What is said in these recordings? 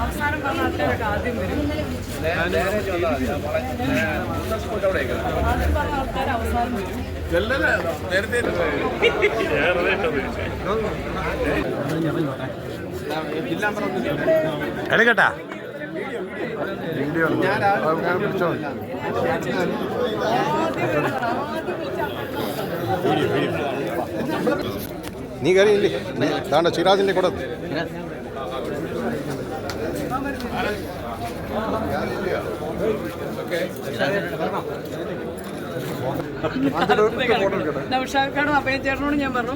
അവസാനം പറഞ്ഞ ആൾക്കാരൊക്കെ ആദ്യം വരും. ആദ്യം പറഞ്ഞ ആൾക്കാർ അവസാനം വരും. എടുക്കട്ടാ നീ കയറിയില്ലേ? താണ്ട സിറാജിന്റെ കൂടെ നൗഷാദ് അഭയ ചേട്ടനോട് ഞാൻ പറഞ്ഞു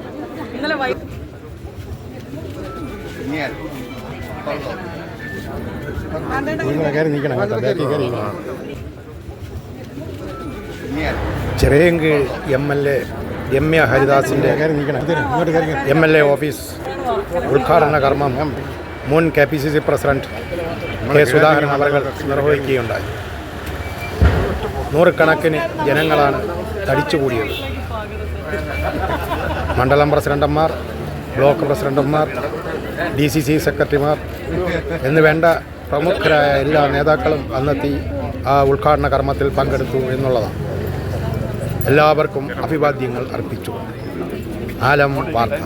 ഇന്നലെ ചിറയൻകീഴ് MLA രമ്യ ഹരിദാസിൻ്റെ MLA ഓഫീസ് ഉദ്ഘാടന കർമ്മം മുൻ KPCC പ്രസിഡന്റ് കെ സുധാകരൻ അവർ നിർവഹിക്കുകയുണ്ടായി. നൂറുകണക്കിന് ജനങ്ങളാണ് തടിച്ചുകൂടിയത്. മണ്ഡലം പ്രസിഡന്റുമാർ, ബ്ലോക്ക് പ്രസിഡന്റുമാർ, DCC സെക്രട്ടറിമാർ എന്നുവേണ്ട പ്രമുഖരായ എല്ലാ നേതാക്കളും അന്നെത്തി ആ ഉദ്ഘാടന കർമ്മത്തിൽ പങ്കെടുത്തു എന്നുള്ളതാണ്. എല്ലാവർക്കും അഭിവാദ്യങ്ങൾ അർപ്പിച്ചു. ആലം വാർത്ത.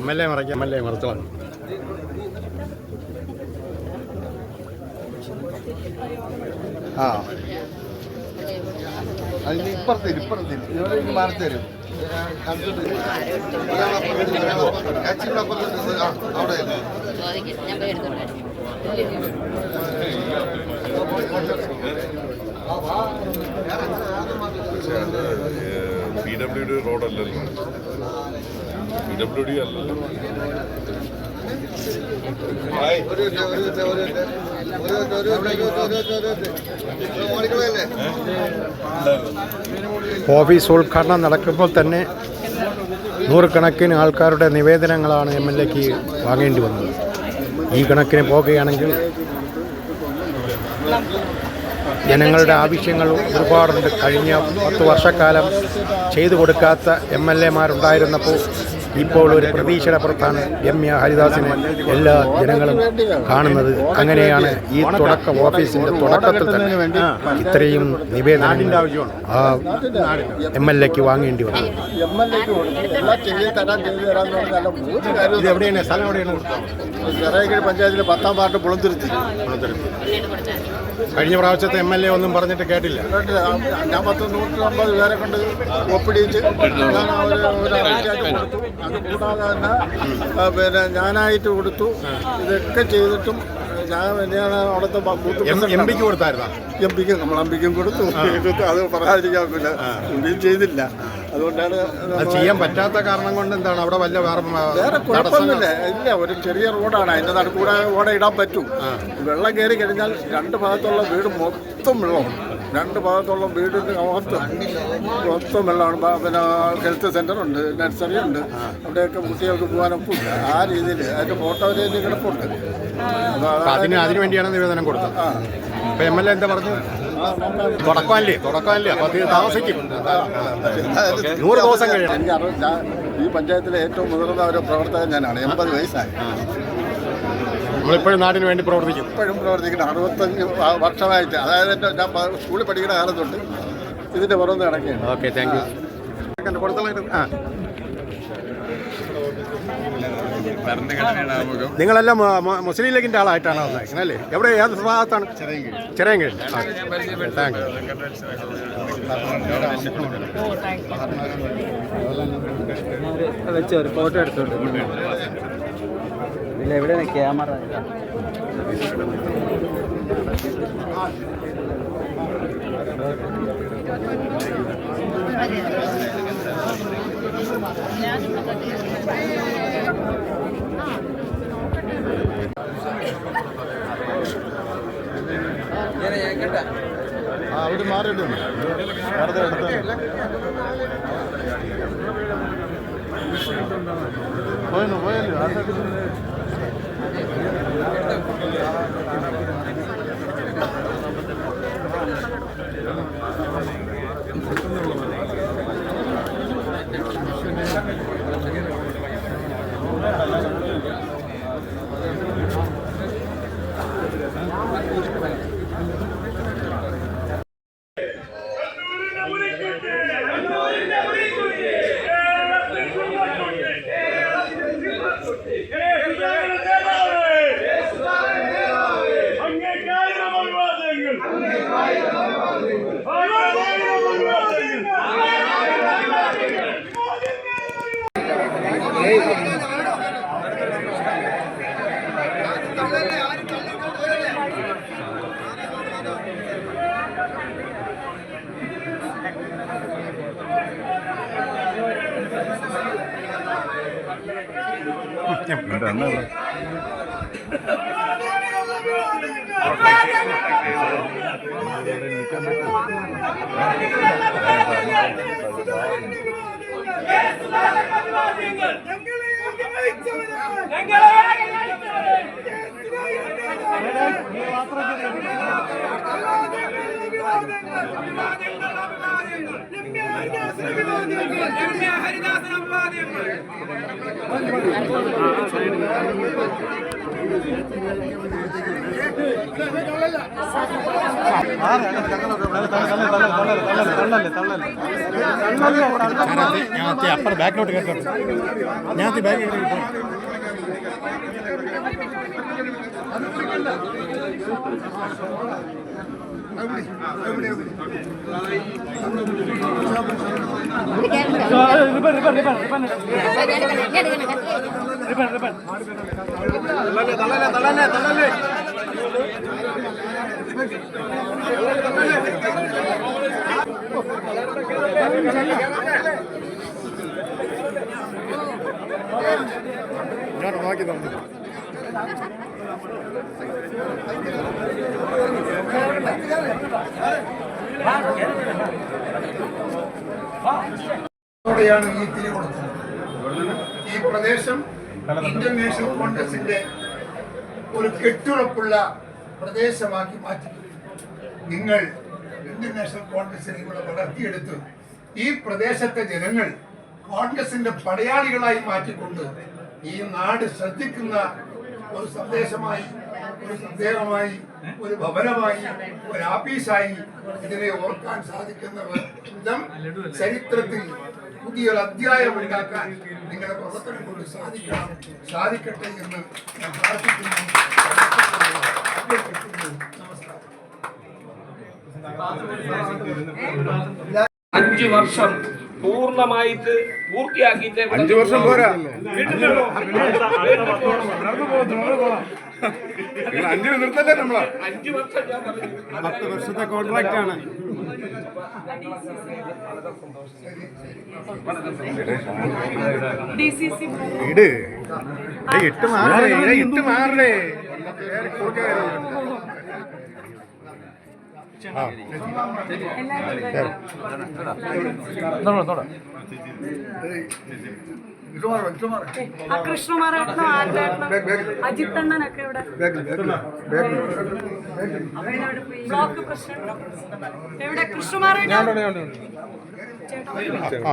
MLA മറച്ചോളാം. അതിന് ഇപ്പുറത്തേരും ഇവിടെ മാറിത്തരും. അവിടെ PWD റോഡല്ലല്ലോ, PWD അല്ലല്ലോ. ഓഫീസ് ഉദ്ഘാടനം നടക്കുമ്പോൾ തന്നെ നൂറുകണക്കിന് ആൾക്കാരുടെ നിവേദനങ്ങളാണ് MLAക്ക് വാങ്ങേണ്ടി വന്നത്. ഈ കണക്കിന് പോകുകയാണെങ്കിൽ ജനങ്ങളുടെ ആവശ്യങ്ങൾ ഒരുപാടുണ്ട്. കഴിഞ്ഞ 10 വർഷക്കാലം ചെയ്തു കൊടുക്കാത്ത MLAമാരുണ്ടായിരുന്നപ്പോൾ ഇപ്പോൾ ഒരു പ്രതീക്ഷയുടെ പുറത്താണ് രമ്യ ഹരിദാസിനെ എല്ലാ ജനങ്ങളും കാണുന്നത്. അങ്ങനെയാണ് ഈ ഓഫീസിൻ്റെ തുടക്കത്തിൽ തന്നെ ഇത്രയും നിവേദനം ആ MLAക്ക് വാങ്ങേണ്ടി വന്നത്. എവിടെയാണ് സ്ഥലം? എവിടെയാണ്? ചിറയൻകീഴ് പഞ്ചായത്തിലെ 10ാം വാർഡ് പുളന്തുരുത്തി. കഴിഞ്ഞ പ്രാവശ്യത്തെ MLA ഒന്നും പറഞ്ഞിട്ട് കേട്ടില്ല. ഞാൻ 150 പേരെ കൊണ്ട് ഒപ്പിടിച്ച് അത് കൂടാതെ തന്നെ പിന്നെ ഞാനായിട്ട് കൊടുത്തു. ഇതൊക്കെ ചെയ്തിട്ടും ഞാൻ തന്നെയാണ് അവിടുത്തെ MPക്ക് കൊടുത്തായിരുന്നു. നമ്മൾ എംപിക്കും കൊടുത്തു. അത് പറയാതിരിക്കാൻ പിന്നെ എംപിയും ചെയ്തില്ല. അതുകൊണ്ടാണ് ചെയ്യാൻ പറ്റാത്ത കാരണം കൊണ്ട് എന്താണ് അവിടെ വേറെ കുഴപ്പമൊന്നുമില്ല. ഇല്ല, ഒരു ചെറിയ റോഡാണ്. അതിൻ്റെ നടുക്കൂടെ ഓടയിടാൻ പറ്റും. വെള്ളം കയറി കഴിഞ്ഞാൽ 2 ഭാഗത്തുള്ള വീട് മൊത്തം വെള്ളമാണ്. 2 ഭാഗത്തുള്ള വീടിൻ്റെ മൊത്തം വെള്ളമാണ്. പിന്നെ ഹെൽത്ത് സെൻ്ററുണ്ട്, നഴ്സറി ഉണ്ട്. അവിടെയൊക്കെ കുട്ടികൾക്ക് പോകാനൊക്കില്ല. ആ രീതിയിൽ അതിൻ്റെ ഫോട്ടോ കിടപ്പുണ്ട്. അതിനു വേണ്ടിയാണ് നിവേദനം കൊടുത്തത്. അപ്പൊ MLA എന്താ പറഞ്ഞു? തുടക്കമല്ലേ അപ്പൊ അത് താമസിക്കും. 100 ദിവസം കഴിയണം. എനിക്ക് ഈ പഞ്ചായത്തിലെ ഏറ്റവും മുതിർന്ന ഒരു പ്രവർത്തകൻ ഞാനാണ്. 80 വയസ്സായി. നമ്മളിപ്പോഴും നാടിന് വേണ്ടി പ്രവർത്തിക്കും. ഇപ്പോഴും പ്രവർത്തിക്കണം. 65 വർഷമായിട്ട്. അതായത് ഞാൻ സ്കൂളിൽ പഠിക്കുന്ന കാലത്തുണ്ട് ഇതിൻ്റെ പുറത്ത് നടക്കുകയാണ്. Okay, thank you. നിങ്ങളെല്ലാം മുസ്ലിം ലീഗിൻ്റെ ആളായിട്ടാണ് വന്നേക്കുന്നത് അല്ലേ? എവിടെ, ഏത് ഭാഗത്താണ്? ചിറയൻകീഴ്. Thank you. വെച്ച് ഒരു ഫോട്ടോ എടുത്തോണ്ട് ഇല്ല. എവിടെയാണ് ക്യാമറ? അവർ മാറിയിട്ടുണ്ട് വെറുതെ എടുത്ത് പോയല്ലോ അപ്പുറം ബാക്കിലോട്ട് കേട്ടോ ഞാൻ ബാഗ് ഇങ്ങോട്ട് നോക്കി നോക്കി ഈ തിരി കൊടുത്തത്. ഈ പ്രദേശം ഇന്ത്യൻ നാഷണൽ കോൺഗ്രസിന്റെ ഒരു കെട്ടുറപ്പുള്ള പ്രദേശമാക്കി മാറ്റി. നിങ്ങൾ ഇന്ത്യൻ നാഷണൽ കോൺഗ്രസിനെ ഇവിടെ വളർത്തിയെടുത്ത് ഈ പ്രദേശത്തെ ജനങ്ങൾ കോൺഗ്രസിന്റെ പടയാളികളായി മാറ്റിക്കൊണ്ട് ഈ നാട് ശ്രദ്ധിക്കുന്ന ഒരു സന്ദേശമായി, ഒരു സന്ദേഹമായി, ഒരു ഭവനമായി, ഒരു ആഫീസായി ഇതിനെ ഓർക്കാൻ സാധിക്കുന്ന വിധം ചരിത്രത്തിൽ പുതിയൊരു അധ്യായം ഉണ്ടാക്കാൻ നിങ്ങളുടെ പ്രവർത്തനം കൊണ്ട് സാധിക്കട്ടെ എന്ന് ഞാൻ പ്രാർത്ഥിക്കുന്നു. നമസ്കാരം. 5 വർഷം പൂർണ്ണമായിട്ട് പൂർത്തിയാക്കിയിട്ട് 5 വർഷം പോരാ, 5 നിർത്തല്ലേ നമ്മള്. 5 വർഷം ഞാൻ 10 വർഷത്തെ കോൺട്രാക്ട് ആണ്. ഇട്ട് മാറേ കൃഷ്ണമാരേട്ടനും ആന്റേട്ടനും അജിത്തണ്ണനൊക്കെ ഇവിടെ ബ്ലോക്ക് പ്രസിഡന്റ് എവിടെ കൃഷ്ണമാരേട്ടൻ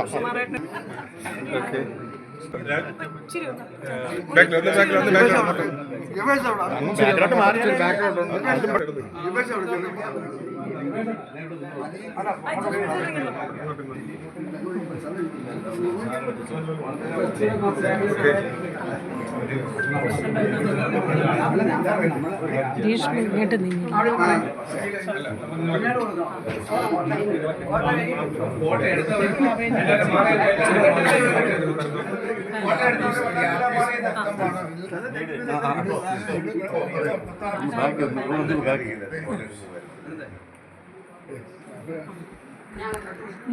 കൃഷ്ണമാരേട്ടൻ ഇങ്ങോട്ട് നീങ്ങി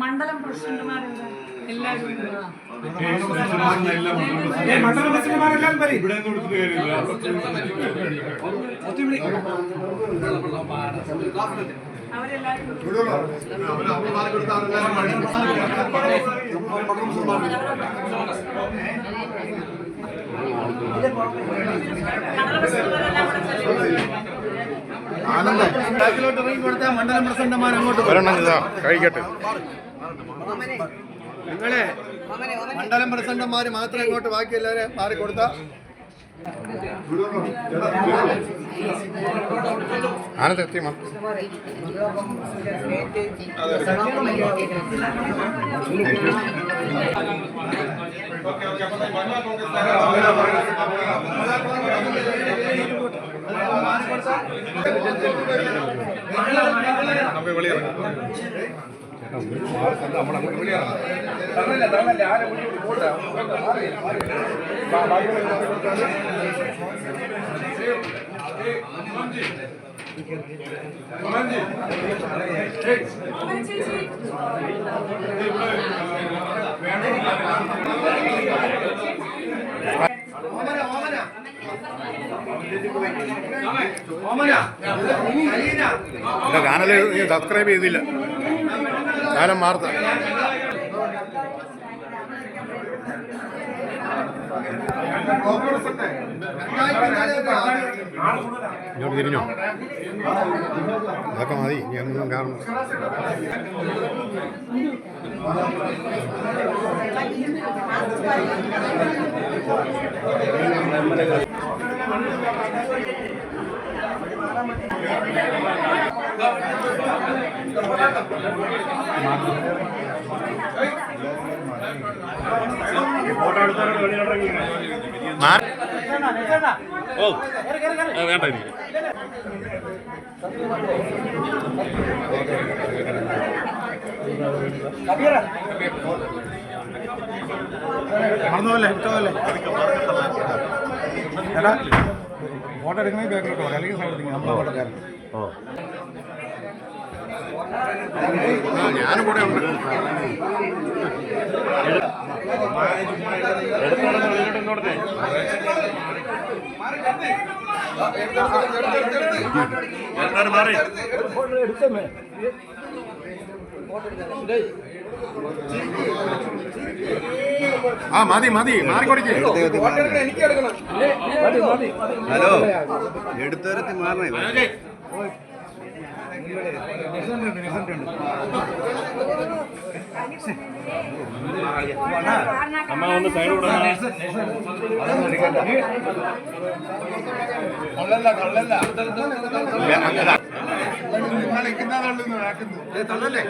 മണ്ഡലം പ്രസിഡന്റുമാരുണ്ട് എല്ലാവരും മണ്ഡലം പ്രസിഡന്റുമാർ അങ്ങോട്ട് ഒരെണ്ണം ഇതാ കഴിക്കട്ടെ. നിങ്ങളെ മണ്ഡലം പ്രസിഡന്റുമാർ മാത്രം ഇങ്ങോട്ട് ബാക്കി എല്ലാവരും മാറിക്കൊടുത്ത ആനന്ദെത്തി നമുക്ക് വെളിയിറങ്ങാം. നമ്മളങ്ങോട്ട് വെളിയിറങ്ങാം. ചാനൽ സബ്സ്ക്രൈബ് ചെയ്തില്ല. കാലം വാർത്ത ഇങ്ങോട്ട് തിരിഞ്ഞോ. അതൊക്കെ മതി. ഇനി ഒന്നും കാണുന്നു. ഓ വേണ്ട മറന്നുപോലെ ഇഷ്ടമല്ലേ ചേട്ടാ ഫോട്ടോ എടുക്കണമെങ്കിൽ ബാക്കിലോട്ട് പോകാം, അല്ലെങ്കിൽ സൈഡിൽ നമ്മളെ ഫോട്ടോക്കാരൻ. ഞാനും കൂടെ ഉണ്ട്. ആ മതി മതി മാറിക്കൊടുക്കേ. ഹലോ എടുത്തരത്തി മാറണേ. അമ്മ ഒന്ന് സൈഡ് തള്ളല്ലേ.